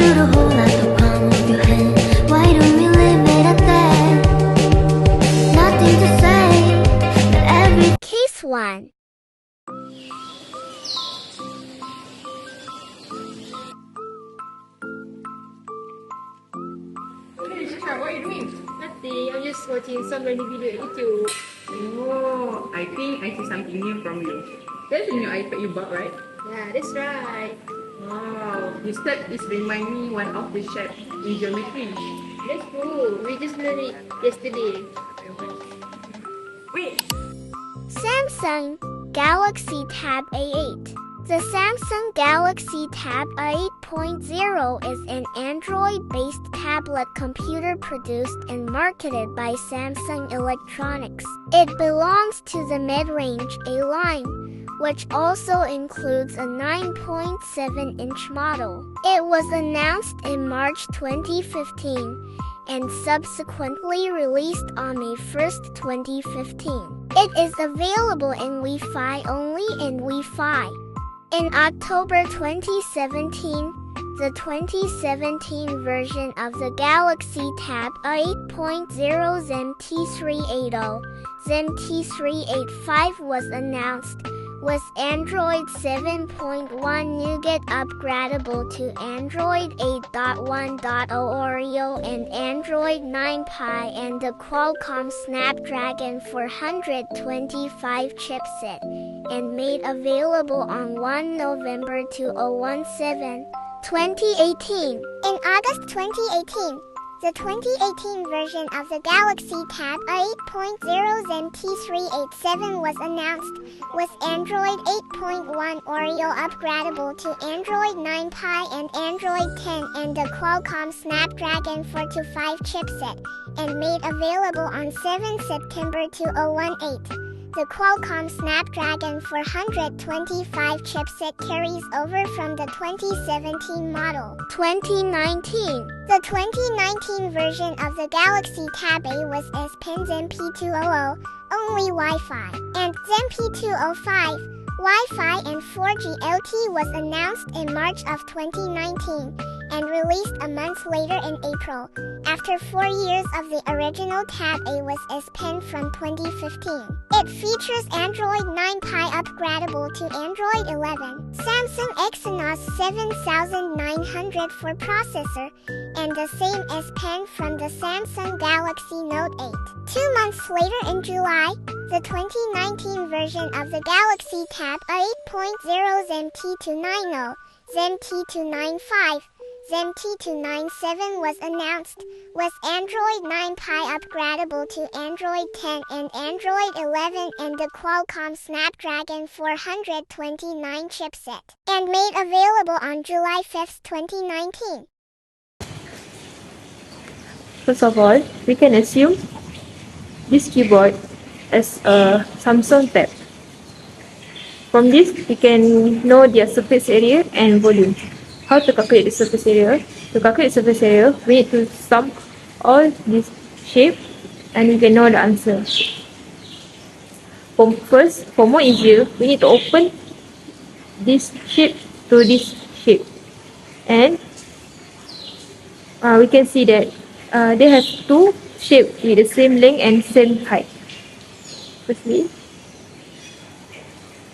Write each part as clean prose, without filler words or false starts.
through the hole at the palm of your hand. Why don't we leave it at that? Nothing to say, but every Case 1. Hey, Shisha, what are you doing? Nothing, I'm just watching some random video on YouTube. Oh, I think I see something new from you. That's a new iPad you bought, right? Yeah, that's right. Wow, this step is remind me one of the shape in geometry. That's cool. We just learned it yesterday. Wait, Samsung Galaxy Tab A8. The Samsung Galaxy Tab A8.0 is an Android-based tablet computer produced and marketed by Samsung Electronics. It belongs to the mid-range A line, which also includes a 9.7-inch model. It was announced in March 2015 and subsequently released on May 1st, 2015. It is available in Wi-Fi only and Wi-Fi. In October 2017, the 2017 version of the Galaxy Tab A8.0 Zen T380, Zen T385 was announced, with Android 7.1 Nougat upgradable to Android 8.1.0 Oreo and Android 9 Pie and the Qualcomm Snapdragon 425 chipset, and made available on 1 November 2017, 2018. In August 2018, the 2018 version of the Galaxy Tab A8.0 Zen T387 was announced, with Android 8.1 Oreo upgradable to Android 9 Pie and Android 10 and the Qualcomm Snapdragon 425 chipset, and made available on 7 September 2018. The Qualcomm Snapdragon 425 chipset carries over from the 2017 model. 2019. The 2019 version of the Galaxy Tab A was S Pen Zen P200, only Wi-Fi, and Zen P205, Wi-Fi and 4G LTE was announced in March of 2019 and released a month later in April, after 4 years of the original Tab A was S Pen from 2015. It features Android 9 Pie upgradable to Android 11, Samsung Exynos 7900 for processor, and the same S Pen from the Samsung Galaxy Note 8. 2 months later in July, the 2019 version of the Galaxy Tab A8.0 Zen T290, Zen T295, Zen T297 was announced, with Android 9 Pie upgradable to Android 10 and Android 11 and the Qualcomm Snapdragon 429 chipset, and made available on July 5th, 2019. First of all, we can assume this keyboard as a Samsung Tab. From this, we can know their surface area and volume. How to calculate the surface area? To calculate the surface area, we need to sum all these shapes and we can know the answer. For more easier, we need to open this shape to this shape. And we can see that they have two shapes with the same length and same height. Firstly,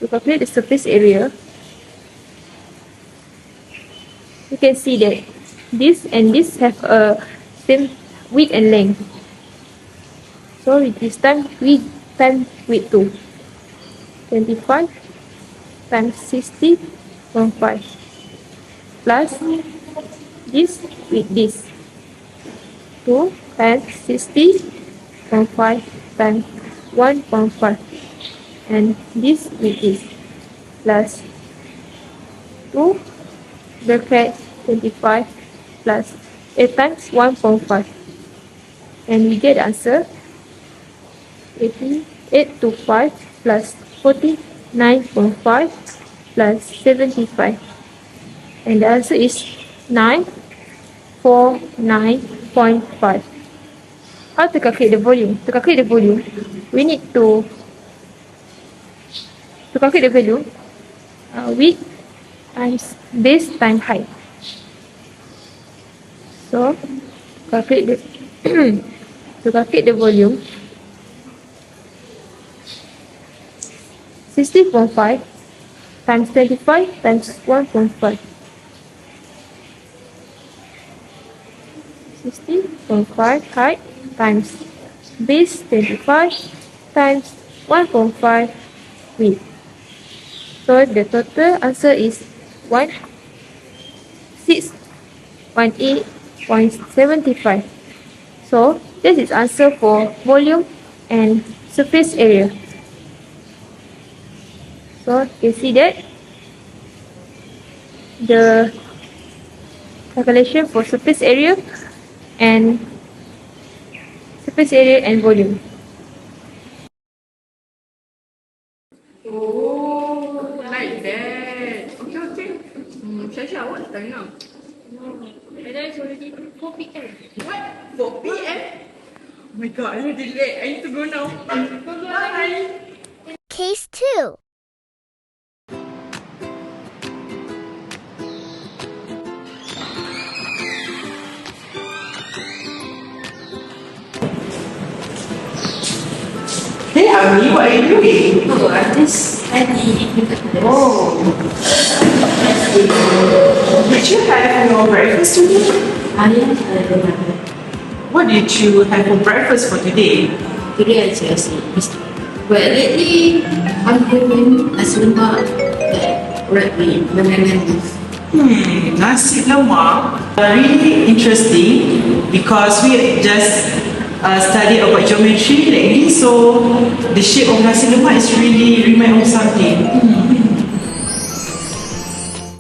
to calculate the surface area, you can see that this and this have a same width and length. So this time we times with 2. 25 times 60.5 plus this with this. 2 times 60.5 times 1.5 and this with this plus 2 bracket 25 plus 8 times 1.5 and we get the answer 825 plus 49.5 plus 75 and the answer is 949.5. How to calculate the volume? To calculate the volume, we need to calculate the value width times base times height. So calculate the to calculate the volume, 60.5 times 25 times 1.5. 60.5 height times base 25 times 1.5 width. So the total answer is 1618.75. So this is answer for volume and surface area. So you can see that the calculation for surface area and volume. Oh, like that. Okay, okay. Shasha, what's time now? And then it's already 4 p.m. What? 4 p.m.? Oh my god, I'm already late. I need to go now. Bye. Case 2. Hey Ami, what are you doing? Oh, I just study because Oh. Did you have your breakfast today? I am the What did you have for breakfast for today? today I just but lately I'm doing nasi lemak like wrapped with banana leaf. Nasi lemak. Really interesting because we just studied about geometry lately, so the shape of nasi lemak is really remind of something.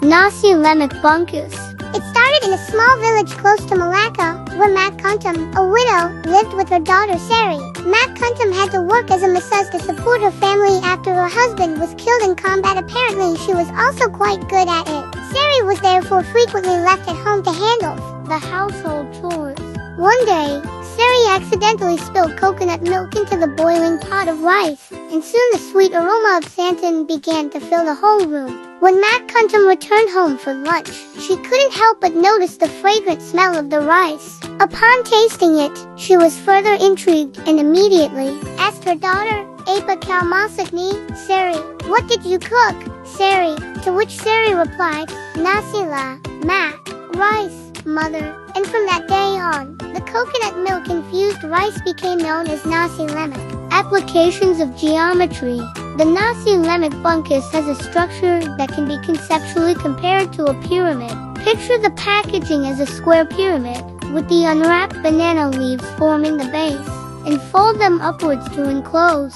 Nasi lemak bunkus. It started in a small village close to Malacca, where Mat Kuntum, a widow, lived with her daughter Sari. Mat Kuntum had to work as a massage to support her family after her husband was killed in combat. Apparently, she was also quite good at it. Sari was therefore frequently left at home to handle the household chores. One day, Sari accidentally spilled coconut milk into the boiling pot of rice, and soon the sweet aroma of santan began to fill the whole room. When Mat Kuntum returned home for lunch, she couldn't help but notice the fragrant smell of the rice. Upon tasting it, she was further intrigued and immediately asked her daughter, Apa kau masak ni, Sari, what did you cook, Sari? To which Sari replied, Nasi la, Mat, rice, mother. And from that day on, the coconut milk infused rice became known as nasi lemak. Applications of geometry. The nasi lemak bunkus has a structure that can be conceptually compared to a pyramid. Picture the packaging as a square pyramid, with the unwrapped banana leaves forming the base, and fold them upwards to enclose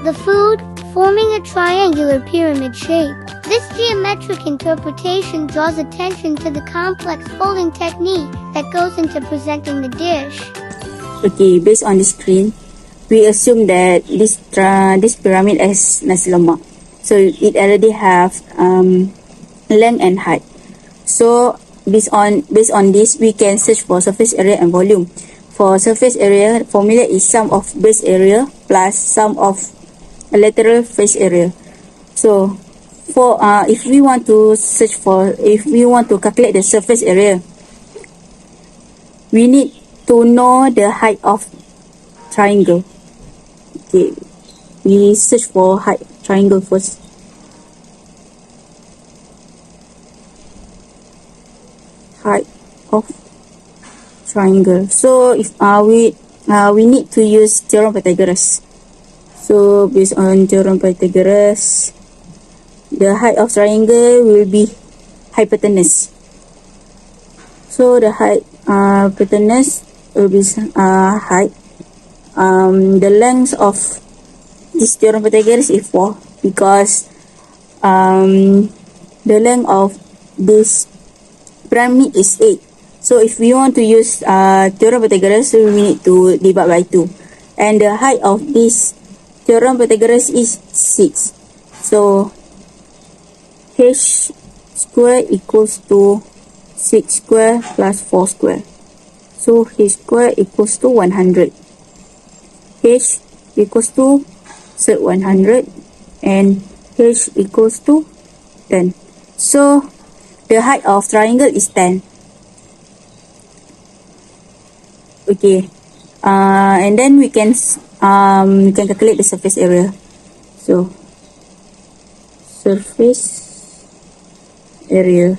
the food, forming a triangular pyramid shape. This geometric interpretation draws attention to the complex folding technique that goes into presenting the dish. Okay, based on the screen, we assume that this pyramid is nasi lemak. So it already have length and height. So based on this, we can search for surface area and volume. For surface area, formula is sum of base area plus sum of lateral face area. So for if we want to calculate the surface area, we need to know the height of triangle. Okay, we search for height triangle first. Height of triangle. So if we need to use theorem Pythagoras. So based on theorem Pythagoras, the height of triangle will be hypotenuse. So the height hypotenuse will be height. The length of this theorem Pythagoras is 4 because the length of this pyramid is 8. So if we want to use theorem Pythagoras, we need to divide by 2. And the height of this theorem Pythagoras is 6. So h square equals to 6 square plus 4 square. So h square equals to 100. H equals to 100 and h equals to 10. So the height of triangle is 10. Okay. And then we can calculate the surface area. So surface area.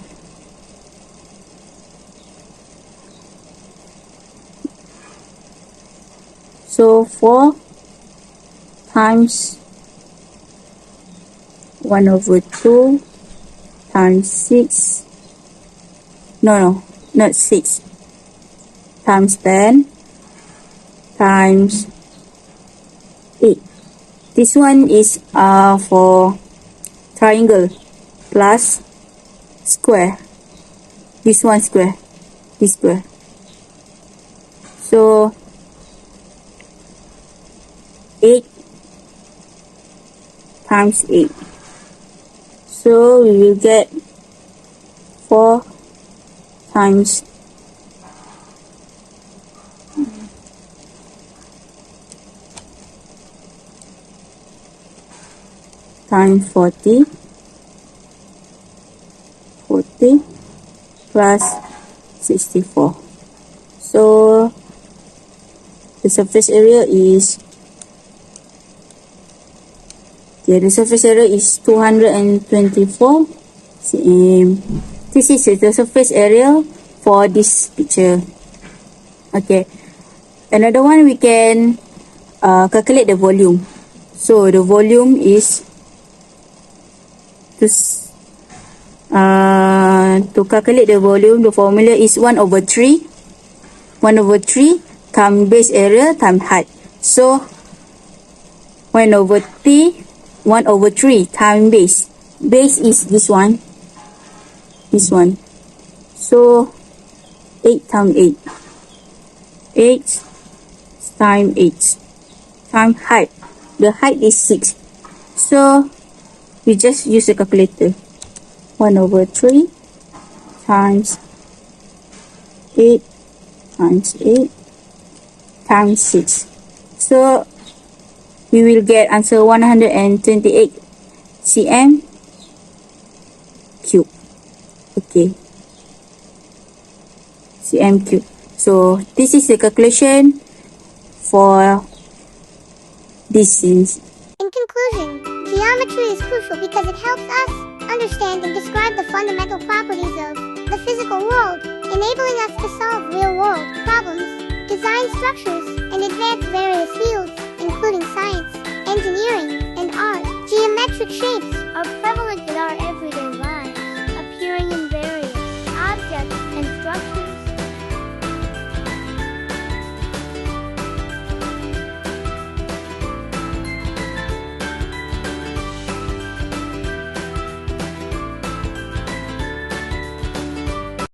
So 4 times 1/2 times 6. No, not 6. Times 10 times 8. This one is for triangle plus square. This one square. This square. So 8 times 8. So we will get 4 times 40 plus 64. So the surface area is 224 cm. This is the surface area for this picture. Okay. Another one, we can calculate the volume. So the volume is to calculate the volume, the formula is 1/3 times base area times height. So 1/3 times base. Base is this one. So 8 times 8. 8 times 8 times height. The height is 6. So we just use the calculator. 1/3 times 8 times 8 times 6. So we will get answer 128 cm cube. Okay. Cm cube. So this is the calculation for these scenes. In conclusion, geometry is crucial because it helps us understand and describe the fundamental properties of the physical world, enabling us to solve real-world problems, design structures, and advance various fields, including science, engineering, and art. Geometric shapes are prevalent in